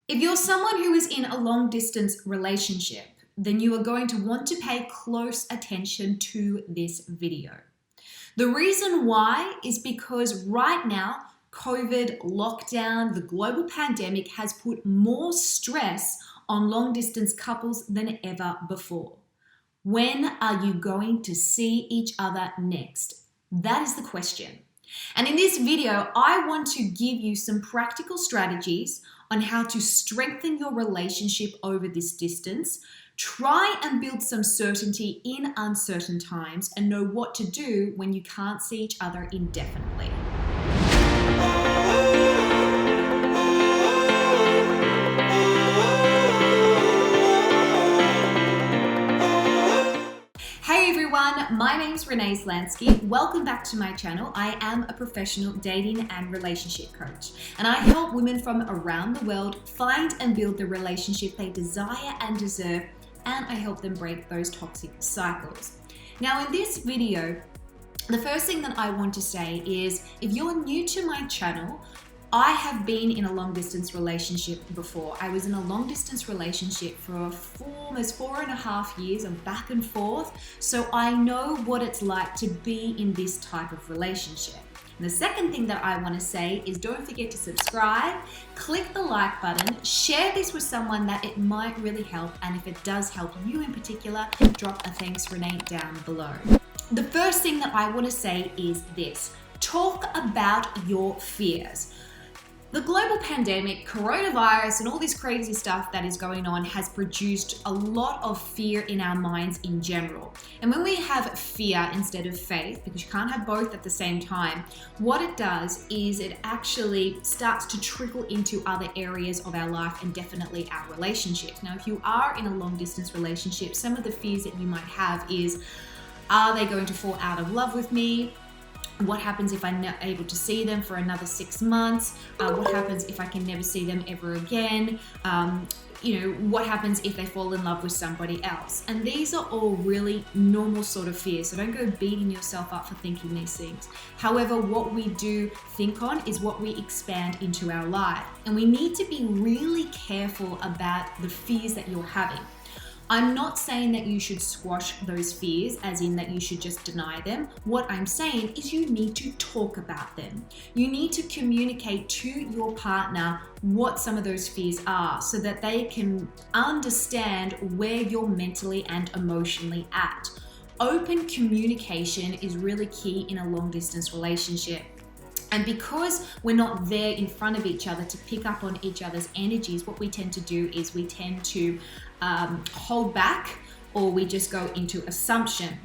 If you're someone who is in a long distance relationship, then you are going to want to pay close attention to this video. The reason why is because right now, COVID, lockdown, the global pandemic has put more stress on long distance couples than ever before. When are you going to see each other next? That is the question. And in this video, I want to give you some practical strategies on how to strengthen your relationship over this distance, try and build some certainty in uncertain times, and know what to do when you can't see each other indefinitely. Hey everyone, my name's Renee Slansky. Welcome back to my channel. I am a professional dating and relationship coach, and I help women from around the world find and build the relationship they desire and deserve, and I help them break those toxic cycles. Now in this video, the first thing that I want to say is, if you're new to my channel, I have been in a long distance relationship before. I was in a long distance relationship for almost 4.5 years of back and forth. So I know what it's like to be in this type of relationship. And the second thing that I want to say is, don't forget to subscribe, click the like button, share this with someone that it might really help. And if it does help you in particular, drop a thanks Renee down below. The first thing that I want to say is this: talk about your fears. The global pandemic, coronavirus, and all this crazy stuff that is going on has produced a lot of fear in our minds in general. And when we have fear instead of faith, because you can't have both at the same time, what it does is it actually starts to trickle into other areas of our life, and definitely our relationships. Now, if you are in a long distance relationship, some of the fears that you might have is, are they going to fall out of love with me? What happens if I'm not able to see them for another 6 months? What happens if I can never see them ever again? What happens if they fall in love with somebody else? And these are all really normal sort of fears. So don't go beating yourself up for thinking these things. However, what we do think on is what we expand into our life. And we need to be really careful about the fears that you're having. I'm not saying that you should squash those fears, as in that you should just deny them. What I'm saying is you need to talk about them. You need to communicate to your partner what some of those fears are, so that they can understand where you're mentally and emotionally at. Open communication is really key in a long distance relationship. And because we're not there in front of each other to pick up on each other's energies, what we tend to do is we tend to hold back, or we just go into assumption,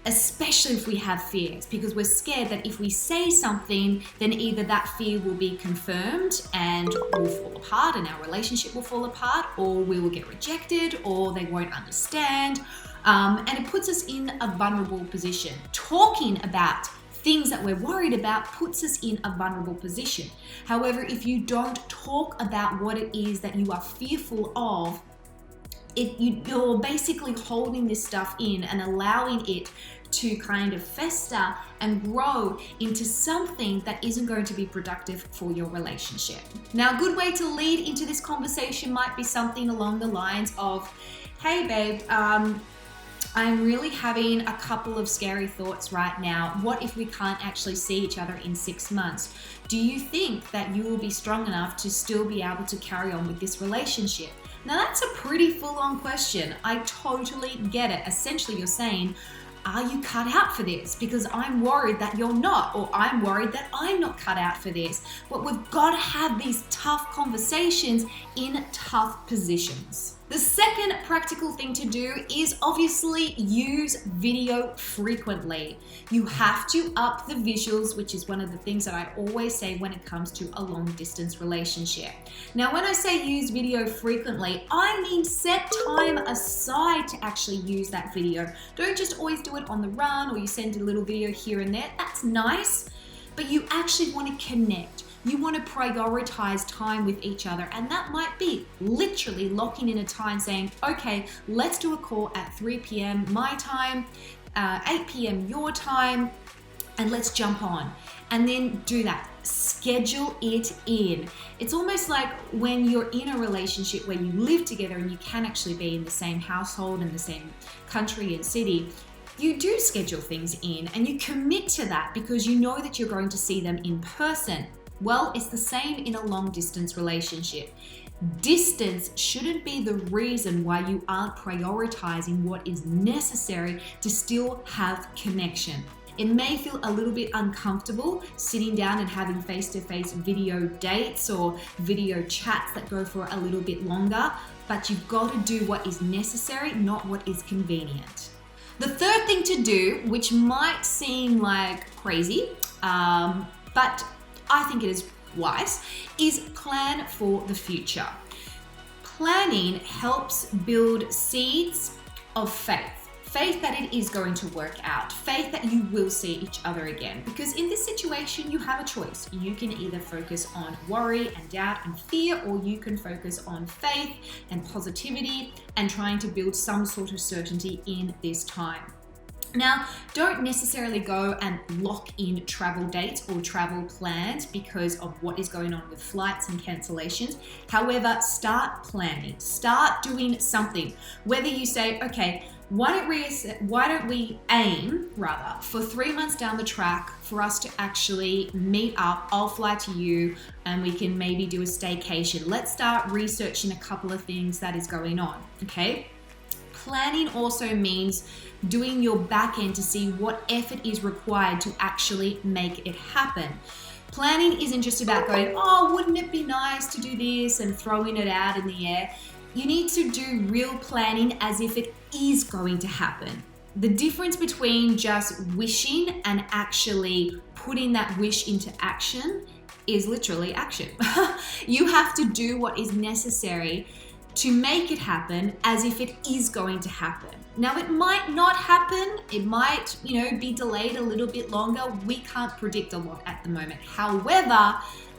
especially if we have fears, because we're scared that if we say something, then either that fear will be confirmed and we'll fall apart and our relationship will fall apart, or we will get rejected, or they won't understand. And it puts us in a vulnerable position. Talking about things that we're worried about puts us in a vulnerable position. However, if you don't talk about what it is that you are fearful of, you're basically holding this stuff in and allowing it to kind of fester and grow into something that isn't going to be productive for your relationship. Now, a good way to lead into this conversation might be something along the lines of, hey babe, I'm really having a couple of scary thoughts right now. What if we can't actually see each other in 6 months? Do you think that you will be strong enough to still be able to carry on with this relationship? Now that's a pretty full-on question. I totally get it. Essentially, you're saying, are you cut out for this? Because I'm worried that you're not, or I'm worried that I'm not cut out for this. But we've got to have these tough conversations in tough positions. The second practical thing to do is obviously use video frequently. You have to up the visuals, which is one of the things that I always say when it comes to a long distance relationship. Now, when I say use video frequently, I mean set time aside to actually use that video. Don't just always do it on the run, or you send a little video here and there. That's nice, but you actually want to connect. You want to prioritize time with each other, and that might be literally locking in a time saying, okay, let's do a call at 3 p.m. my time, 8 p.m. your time, and let's jump on. And then do that. schedule it in. It's almost like when you're in a relationship where you live together and you can actually be in the same household, in the same country and city. You do schedule things in and you commit to that because you know that you're going to see them in person. Well, it's the same in a long distance relationship. Distance shouldn't be the reason why you aren't prioritizing what is necessary to still have connection. It may feel a little bit uncomfortable sitting down and having face-to-face video dates or video chats that go for a little bit longer, but you've got to do what is necessary, not what is convenient. The third thing to do, which might seem like crazy, but I think it is wise, is plan for the future. Planning helps build seeds of faith. Faith that it is going to work out. Faith that you will see each other again. Because in this situation, you have a choice. You can either focus on worry and doubt and fear, or you can focus on faith and positivity and trying to build some sort of certainty in this time. Now, don't necessarily go and lock in travel dates or travel plans because of what is going on with flights and cancellations. However, start planning, start doing something. Whether you say, okay, why don't we aim for 3 months down the track for us to actually meet up. I'll fly to you and we can maybe do a staycation. Let's start researching a couple of things that is going on, okay? Planning also means doing your back end to see what effort is required to actually make it happen. Planning isn't just about going, oh, wouldn't it be nice to do this and throwing it out in the air. You need to do real planning as if it is going to happen. The difference between just wishing and actually putting that wish into action is literally action. You have to do what is necessary to make it happen as if it is going to happen. Now, it might not happen. It might, be delayed a little bit longer. We can't predict a lot at the moment. However,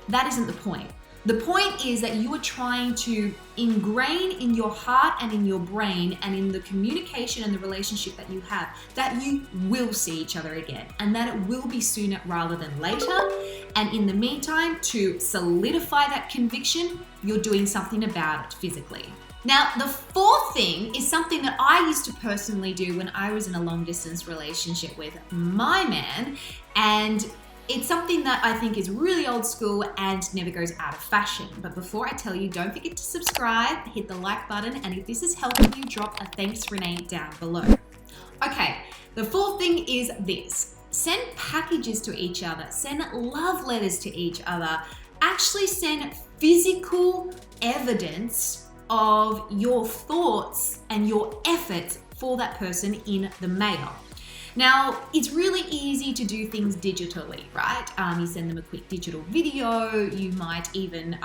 that isn't the point. The point is that you are trying to ingrain in your heart and in your brain and in the communication and the relationship that you have that you will see each other again and that it will be sooner rather than later. And in the meantime, to solidify that conviction, you're doing something about it physically. Now, the fourth thing is something that I used to personally do when I was in a long distance relationship with my man, and it's something that I think is really old school and never goes out of fashion. But before I tell you, don't forget to subscribe, hit the like button, and if this is helping you, drop a thanks Renee down below. Okay, the fourth thing is this. Send packages to each other, send love letters to each other, actually send physical evidence of your thoughts and your efforts for that person in the mail. Now, it's really easy to do things digitally, right? You send them a quick digital video. You might even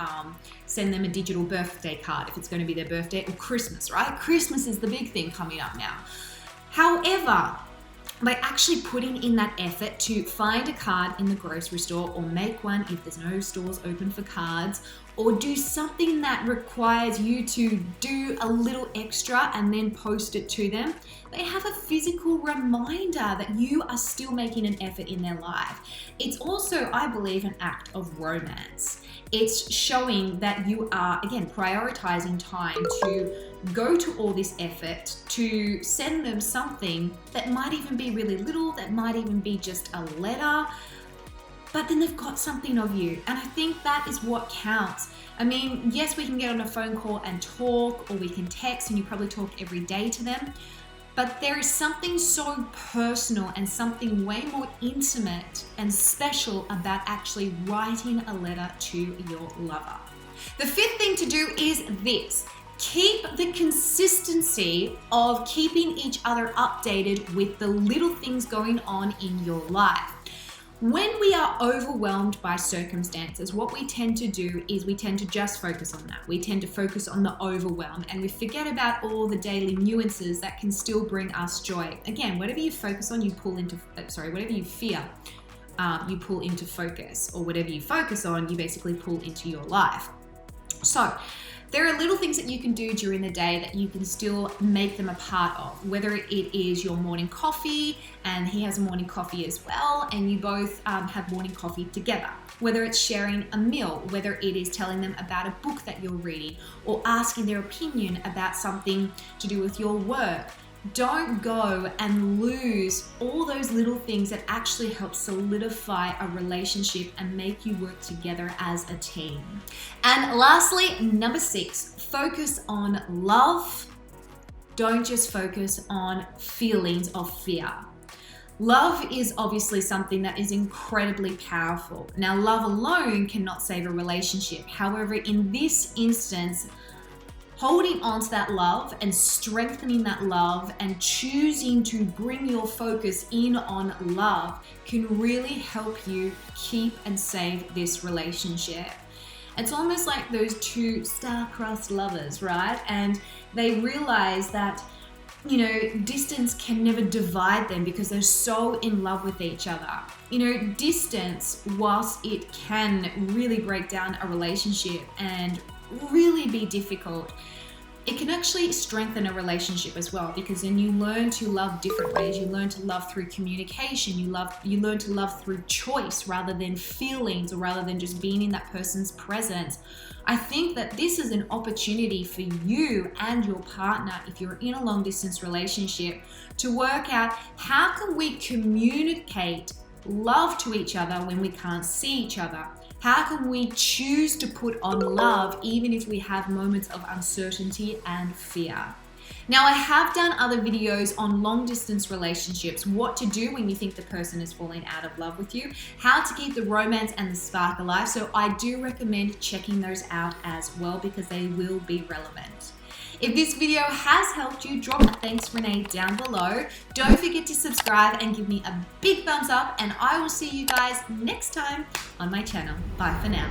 send them a digital birthday card if it's going to be their birthday, or Christmas, right? Christmas is the big thing coming up now. However, by actually putting in that effort to find a card in the grocery store or make one if there's no stores open for cards, or do something that requires you to do a little extra and then post it to them, they have a physical reminder that you are still making an effort in their life. It's also, I believe, an act of romance. It's showing that you are, again, prioritizing time to go to all this effort to send them something that might even be really little, that might even be just a letter, but then they've got something of you. And I think that is what counts. I mean, yes, we can get on a phone call and talk, or we can text, and you probably talk every day to them. But there is something so personal and something way more intimate and special about actually writing a letter to your lover. The fifth thing to do is this. Keep the consistency of keeping each other updated with the little things going on in your life. When we are overwhelmed by circumstances, what we tend to do is we tend to just focus on that. We tend to focus on the overwhelm and we forget about all the daily nuances that can still bring us joy. Again, whatever you focus on, whatever you fear, you pull into focus, or whatever you focus on, you basically pull into your life. So There are little things that you can do during the day that you can still make them a part of, whether it is your morning coffee and he has a morning coffee as well, and you both have morning coffee together. Whether it's sharing a meal, whether it is telling them about a book that you're reading or asking their opinion about something to do with your work. Don't go and lose all those little things that actually help solidify a relationship and make you work together as a team. And lastly, number 6, focus on love. Don't just focus on feelings of fear. Love is obviously something that is incredibly powerful. Now, love alone cannot save a relationship. However, in this instance, holding on to that love and strengthening that love and choosing to bring your focus in on love can really help you keep and save this relationship. It's almost like those two star-crossed lovers, right? And they realize that, distance can never divide them because they're so in love with each other. Distance, whilst it can really break down a relationship and really be difficult, it can actually strengthen a relationship as well, because then you learn to love different ways. You learn to love through communication. You learn to love through choice rather than feelings, or rather than just being in that person's presence. I think that this is an opportunity for you and your partner, if you're in a long distance relationship, to work out how can we communicate love to each other when we can't see each other. How can we choose to put on love even if we have moments of uncertainty and fear? Now, I have done other videos on long distance relationships, what to do when you think the person is falling out of love with you, how to keep the romance and the spark alive. So I do recommend checking those out as well, because they will be relevant. If this video has helped you, drop a thanks Renee down below. Don't forget to subscribe and give me a big thumbs up, and I will see you guys next time on my channel. Bye for now.